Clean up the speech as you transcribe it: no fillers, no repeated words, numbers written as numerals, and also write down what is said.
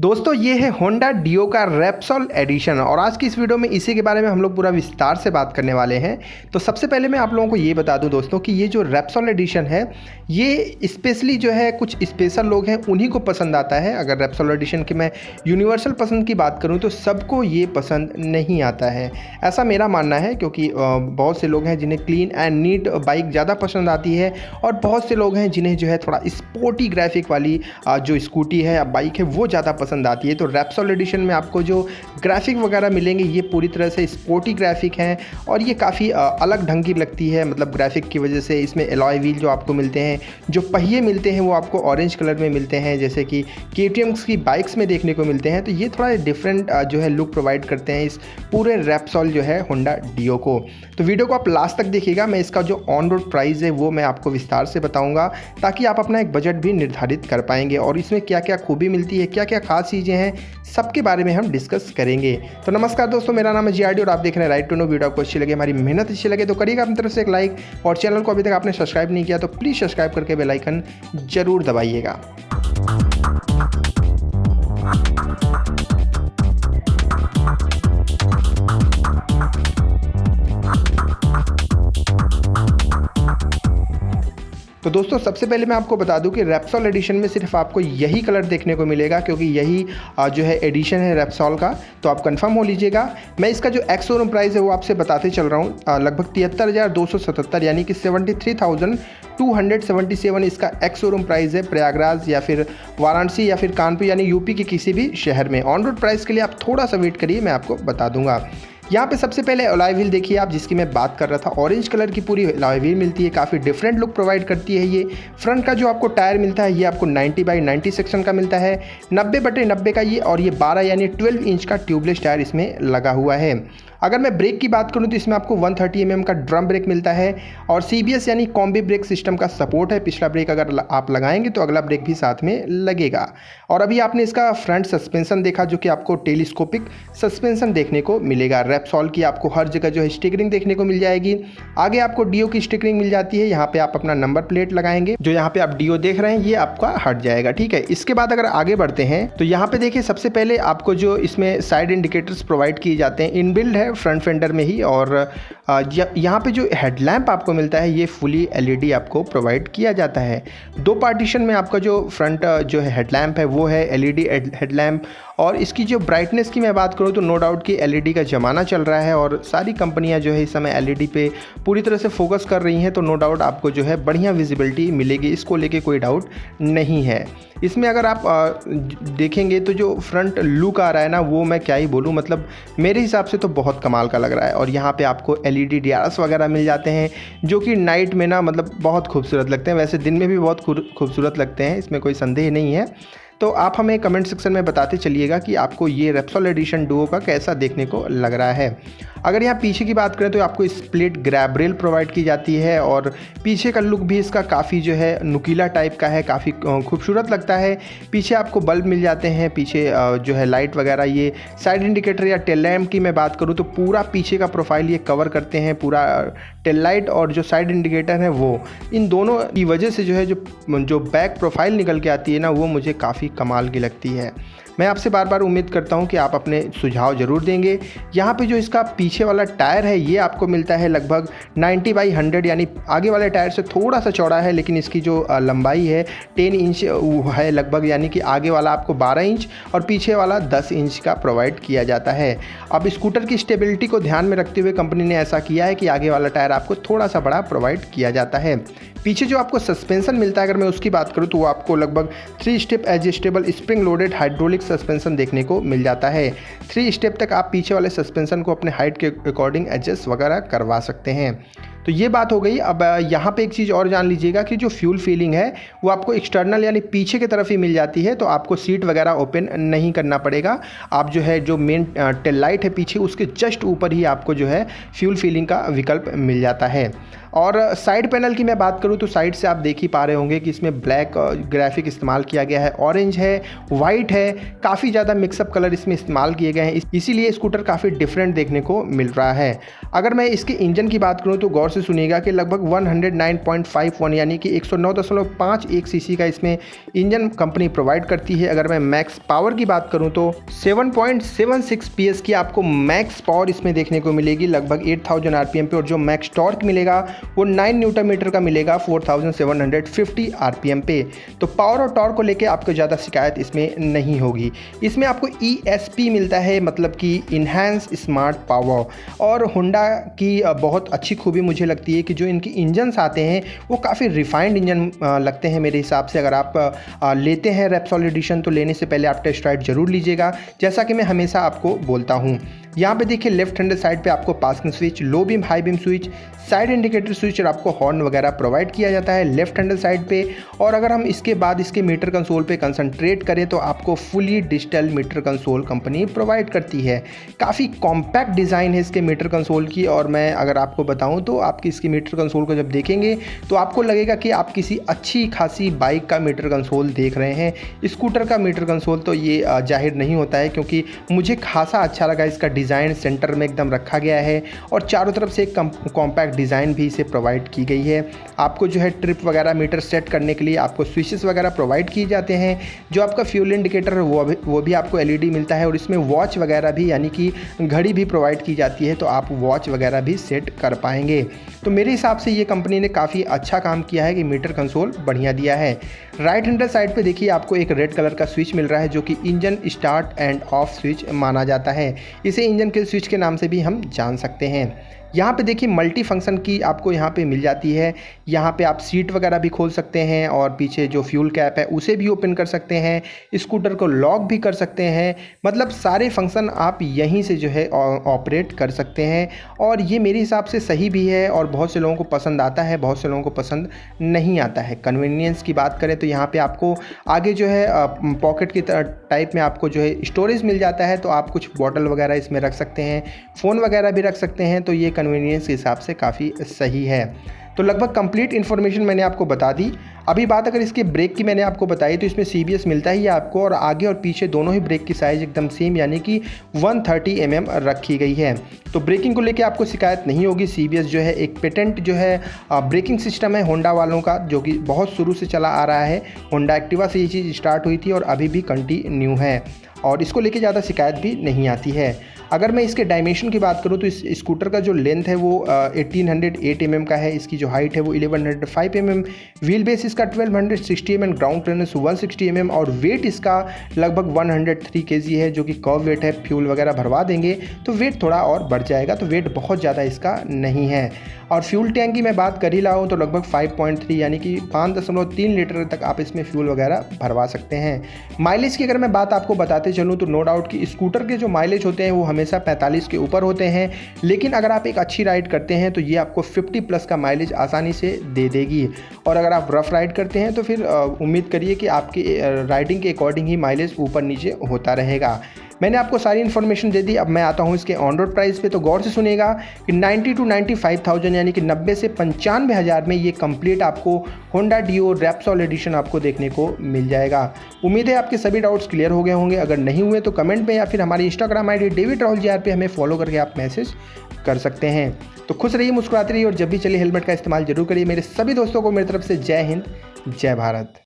दोस्तों ये है होंडा डियो का रेप्सोल एडिशन और आज की इस वीडियो में इसी के बारे में हम लोग पूरा विस्तार से बात करने वाले हैं। तो सबसे पहले मैं आप लोगों को ये बता दूं दोस्तों कि ये जो रेप्सोल एडिशन है ये स्पेशली जो है कुछ स्पेशल लोग हैं उन्हीं को पसंद आता है। अगर रेप्सोल एडिशन की मैं यूनिवर्सल पसंद की बात करूँ तो सबको ये पसंद नहीं आता है, ऐसा मेरा मानना है। क्योंकि बहुत से लोग हैं जिन्हें क्लीन एंड नीट बाइक ज़्यादा पसंद आती है और बहुत से लोग हैं जिन्हें जो है थोड़ा स्पोर्टी ग्राफिक वाली जो स्कूटी है या बाइक है वो ज़्यादा पसंद आती है। तो रेप्सोल एडिशन में आपको जो ग्राफिक वगैरह मिलेंगे ये पूरी तरह से स्पोर्टी ग्राफिक हैं और ये काफ़ी अलग ढंग की लगती है। मतलब ग्राफिक की वजह से इसमें एलॉय व्हील जो आपको मिलते हैं, जो पहिए मिलते हैं वो आपको ऑरेंज कलर में मिलते हैं जैसे कि KTM की बाइक्स में देखने को मिलते हैं। तो ये थोड़ा डिफरेंट जो है लुक प्रोवाइड करते हैं इस पूरे रेप्सोल जो है होंडा डियो को। तो वीडियो को आप लास्ट तक देखिएगा, मैं इसका जो ऑन रोड प्राइस है वो मैं आपको विस्तार से बताऊँगा ताकि आप अपना एक बजट भी निर्धारित कर पाएंगे और इसमें क्या क्या खूबी मिलती है, क्या क्या खास चीज़ें हैं, सबके बारे में हम डिस्कस करेंगे। तो नमस्कार दोस्तों, मेरा नाम है GRD और आप देख रहे हैं राइट टू नो। वीडियो आपको अच्छी लगे, हमारी मेहनत अच्छी लगे तो करिएगा अपनी तरफ से एक लाइक और चैनल को अभी तक आपने सब्सक्राइब नहीं किया तो प्लीज़ सब्सक्राइब करके बेल आइकन जरूर दबाइएगा। तो दोस्तों सबसे पहले मैं आपको बता दूं कि रेप्सोल एडिशन में सिर्फ आपको यही कलर देखने को मिलेगा क्योंकि यही जो है एडिशन है रेप्सोल का। तो आप कंफर्म हो लीजिएगा। मैं इसका जो एक्स शोरूम प्राइस है वो आपसे बताते चल रहा हूँ, लगभग 73,277 यानी कि 73,277 इसका एक्स शोरूम प्राइस है प्रयागराज या फिर वाराणसी या फिर कानपुर यानी यूपी के किसी भी शहर में। ऑन रोड प्राइस के लिए आप थोड़ा सा वेट करिए, मैं आपको बता दूंगा। यहाँ पे सबसे पहले एलॉय व्हील देखिए आप, जिसकी मैं बात कर रहा था। ऑरेंज कलर की पूरी एलॉय व्हील मिलती है, काफ़ी डिफरेंट लुक प्रोवाइड करती है ये। फ्रंट का जो आपको टायर मिलता है ये आपको 90/90 सेक्शन का मिलता है, 90/90 का ये, और ये 12 यानी 12 इंच का ट्यूबलेस टायर इसमें लगा हुआ है। अगर मैं ब्रेक की बात करूं तो इसमें आपको 130 mm का ड्रम ब्रेक मिलता है और CBS यानी कॉम्बी ब्रेक सिस्टम का सपोर्ट है। पिछला ब्रेक अगर आप लगाएंगे तो अगला ब्रेक भी साथ में लगेगा। और अभी आपने इसका फ्रंट सस्पेंशन देखा जो कि आपको टेलीस्कोपिक सस्पेंशन देखने को मिलेगा। रेप्सोल की आपको हर जगह जो है स्टिकरिंग देखने को मिल जाएगी। आगे आपको डियो की स्टिकरिंग मिल जाती है, यहाँ पे आप अपना नंबर प्लेट लगाएंगे, जो यहाँ पे आप डियो देख रहे हैं ये आपका हट जाएगा। ठीक है, इसके बाद अगर आगे बढ़ते हैं तो यहाँ पे देखिए सबसे पहले आपको जो इसमें साइड इंडिकेटर्स प्रोवाइड किए जाते हैं, इनबिल्ड है फ्रंट फेंडर में ही। और यहाँ पे जो हेडलैम्प आपको मिलता है ये फुली LED आपको प्रोवाइड किया जाता है। 2 पार्टीशन में आपका जो फ्रंट जो है हेडलैम्प है वो है LED हेडलैम्प। और इसकी जो ब्राइटनेस की मैं बात करूँ तो नो डाउट कि LED का ज़माना चल रहा है और सारी कंपनियां जो है इस समय LED पे पूरी तरह से फोकस कर रही हैं। तो नो डाउट आपको जो है बढ़िया विजिबिलिटी मिलेगी, इसको लेके कोई डाउट नहीं है। इसमें अगर आप देखेंगे तो जो फ्रंट लुक आ रहा है ना वो मैं क्या ही बोलूँ, मतलब मेरे हिसाब से तो बहुत कमाल का लग रहा है। और यहाँ पे आपको LED DRS वगैरह मिल जाते हैं जो कि नाइट में ना मतलब बहुत खूबसूरत लगते हैं, वैसे दिन में भी बहुत खूबसूरत लगते हैं, इसमें कोई संदेह नहीं है। तो आप हमें कमेंट सेक्शन में बताते चलिएगा कि आपको ये रेप्सोल एडिशन डुओ का कैसा देखने को लग रहा है। अगर यहाँ पीछे की बात करें तो आपको स्प्लिट ग्रैब रेल प्रोवाइड की जाती है और पीछे का लुक भी इसका काफ़ी जो है नुकीला टाइप का है, काफ़ी खूबसूरत लगता है। पीछे आपको बल्ब मिल जाते हैं, पीछे जो है लाइट वगैरह, ये साइड इंडिकेटर या टेल लैम्प की मैं बात करूँ तो पूरा पीछे का प्रोफाइल ये कवर करते हैं। पूरा टेल लाइट और जो साइड इंडिकेटर है वो, इन दोनों की वजह से जो है जो बैक प्रोफाइल निकल के आती है ना वो मुझे काफ़ी कमाल की लगती है। मैं आपसे बार बार उम्मीद करता हूं कि आप अपने सुझाव ज़रूर देंगे। यहाँ पे जो इसका पीछे वाला टायर है ये आपको मिलता है लगभग 90/100 यानी आगे वाले टायर से थोड़ा सा चौड़ा है, लेकिन इसकी जो लंबाई है 10 इंच है लगभग, यानी कि आगे वाला आपको 12 इंच और पीछे वाला 10 इंच का प्रोवाइड किया जाता है। अब स्कूटर की स्टेबिलिटी को ध्यान में रखते हुए कंपनी ने ऐसा किया है कि आगे वाला टायर आपको थोड़ा सा बड़ा प्रोवाइड किया जाता है। पीछे जो आपको सस्पेंशन मिलता है अगर मैं उसकी बात करूं तो वो आपको लगभग 3 step adjustable spring loaded hydraulic suspension देखने को मिल जाता है। 3 स्टेप तक आप पीछे वाले सस्पेंशन को अपने हाइट के अकॉर्डिंग एडजस्ट वगैरह करवा सकते हैं। तो ये बात हो गई। अब यहाँ पे एक चीज़ और जान लीजिएगा कि जो फ्यूल फीलिंग है वो आपको एक्सटर्नल यानी पीछे की तरफ ही मिल जाती है, तो आपको सीट वगैरह ओपन नहीं करना पड़ेगा। आप जो है जो मेन टेल लाइट है पीछे उसके जस्ट ऊपर ही आपको जो है फ्यूल फीलिंग का विकल्प मिल जाता है। और साइड पैनल की मैं बात करूं तो साइड से आप देख ही पा रहे होंगे कि इसमें ब्लैक ग्राफिक इस्तेमाल किया गया है, ऑरेंज है, वाइट है, काफ़ी ज़्यादा मिक्सअप कलर इसमें इस्तेमाल किए गए हैं, इसीलिए स्कूटर काफ़ी डिफरेंट देखने को मिल रहा है। अगर मैं इसके इंजन की बात करूं तो गौर से से सुनिएगा कि लगभग 109.51 यानी कि 109.51 सीसी का इसमें इंजन कंपनी प्रोवाइड करती है। अगर मैं मैक्स पावर की बात करूं तो 7.76 पीएस की आपको मैक्स पावर इसमें देखने को मिलेगी लगभग 8000 आरपीएम पे, और जो मैक्स टॉर्क मिलेगा वो 9 न्यूटन मीटर का मिलेगा 4750 आरपीएम पे। तो पावर और टॉर्क को लेकर आपको ज़्यादा शिकायत इसमें नहीं होगी। इसमें आपको ESP मिलता है, मतलब कि इन्हांस स्मार्ट पावर। और होंडा की बहुत अच्छी खूबी मुझे लगती है कि जो इनकी इंजन्स आते हैं वो काफ़ी रिफाइंड इंजन लगते हैं मेरे हिसाब से। अगर आप लेते हैं रेप्सोल एडिशन तो लेने से पहले आप टेस्ट राइड जरूर लीजिएगा, जैसा कि मैं हमेशा आपको बोलता हूँ। यहाँ पे देखिए लेफ्ट हैंड साइड पे आपको parking switch, low beam high beam switch, side indicator switch और आपको हॉर्न वगैरह प्रोवाइड किया जाता है लेफ्ट हैंडल साइड पे। और अगर हम इसके बाद इसके मीटर कंसोल पे कंसंट्रेट करें तो आपको fully digital meter console company provide करती है। काफ़ी कॉम्पैक्ट डिज़ाइन है इसके मीटर कंसोल की, और मैं अगर आपको बताऊं तो आपकी इसकी मीटर कंसोल को जब देखेंगे तो आपको लगेगा कि आप किसी अच्छी खासी बाइक का मीटर कंसोल देख रहे हैं। स्कूटर का मीटर कंसोल तो ये जाहिर नहीं होता है, क्योंकि मुझे खासा अच्छा लगा इसका डिज़ाइन। सेंटर में एकदम रखा गया है और चारों तरफ से एक कॉम्पैक्ट डिज़ाइन भी इसे प्रोवाइड की गई है। आपको जो है ट्रिप वगैरह मीटर सेट करने के लिए आपको स्विचेस वगैरह प्रोवाइड किए जाते हैं। जो आपका फ्यूल इंडिकेटर है वो भी आपको LED मिलता है, और इसमें वॉच वगैरह भी यानी कि घड़ी भी प्रोवाइड की जाती है, तो आप वॉच वगैरह भी सेट कर पाएंगे। तो मेरे हिसाब से ये कंपनी ने काफ़ी अच्छा काम किया है कि मीटर कंसोल बढ़िया दिया है। राइट हैंडल साइड पे देखिए आपको एक रेड कलर का स्विच मिल रहा है जो कि engine start end off switch माना जाता है। इसे इंजन किल स्विच के नाम से भी हम जान सकते हैं। यहाँ पे देखिए मल्टी फंक्शन की आपको यहाँ पे मिल जाती है। यहाँ पे आप सीट वगैरह भी खोल सकते हैं, और पीछे जो फ्यूल कैप है उसे भी ओपन कर सकते हैं, स्कूटर को लॉक भी कर सकते हैं। मतलब सारे फंक्शन आप यहीं से जो है ऑपरेट कर सकते हैं, और ये मेरे हिसाब से सही भी है। और बहुत से लोगों को पसंद आता है, बहुत से लोगों को पसंद नहीं आता है। कन्वीनियंस की बात करें तो यहाँ पे आपको आगे जो है पॉकेट की टाइप में आपको जो है स्टोरेज मिल जाता है, तो आप कुछ बॉटल वगैरह इसमें रख सकते हैं, फ़ोन वगैरह भी रख सकते हैं। तो ये कन्वीनियंस के हिसाब से काफ़ी सही है। तो लगभग कंप्लीट इन्फॉर्मेशन मैंने आपको बता दी। अभी बात अगर इसके ब्रेक की मैंने आपको बताई तो इसमें CBS मिलता ही है आपको, और आगे और पीछे दोनों ही ब्रेक की साइज़ एकदम सेम यानी कि 130 mm रखी गई है। तो ब्रेकिंग को लेके आपको शिकायत नहीं होगी। CBS जो है एक पेटेंट जो है ब्रेकिंग सिस्टम है होंडा वालों का, जो कि बहुत शुरू से चला आ रहा है। होंडा एक्टिवा से ये चीज़ स्टार्ट हुई थी और अभी भी कंटिन्यू है, और इसको लेके ज़्यादा शिकायत भी नहीं आती है। अगर मैं इसके डायमेंशन की बात करूं तो इस स्कूटर का जो लेंथ है वो 1808 mm का है। इसकी जो हाइट है वो 1105 mm, व्हील बेस इसका 1260 mm, ग्राउंड क्लियरेंस 160 mm, और वेट इसका लगभग 103 kg है, जो कि कर्व वेट है। फ्यूल वगैरह भरवा देंगे तो वेट थोड़ा और बढ़ जाएगा, तो वेट बहुत ज़्यादा इसका नहीं है। और फ्यूल टैंक की मैं बात कर ही रहा हूँ तो लगभग 5.3 यानी कि 5.3 लीटर तक आप इसमें फ्यूल वगैरह भरवा सकते हैं। माइलेज की अगर मैं बात आपको बताते चलूँ तो नो डाउट कि स्कूटर के जो माइलेज होते हैं वो हमेशा 45 के ऊपर होते हैं, लेकिन अगर आप एक अच्छी राइड करते हैं तो ये आपको 50+ का माइलेज आसानी से दे देगी। और अगर आप रफ राइड करते हैं तो फिर उम्मीद करिए कि आपकी राइडिंग के अकॉर्डिंग ही माइलेज ऊपर नीचे होता रहेगा। मैंने आपको सारी इन्फॉर्मेशन दे दी। अब मैं आता हूँ इसके ऑन रोड प्राइस पे, तो गौर से सुनिएगा कि 90 to 95,000 यानी कि 90 से 95,000 में ये कंप्लीट आपको होंडा डियो रेप्सोल एडिशन आपको देखने को मिल जाएगा। उम्मीद है आपके सभी डाउट्स क्लियर हो गए होंगे। अगर नहीं हुए तो कमेंट में या फिर हमारी Instagram ID David Rahul JR पे हमें फॉलो करके आप मैसेज कर सकते हैं। तो खुश रहिए, मुस्कुराते रहिए, और जब भी चले हेलमेट का इस्तेमाल जरूर करिए। मेरे सभी दोस्तों को मेरी तरफ से जय हिंद, जय भारत।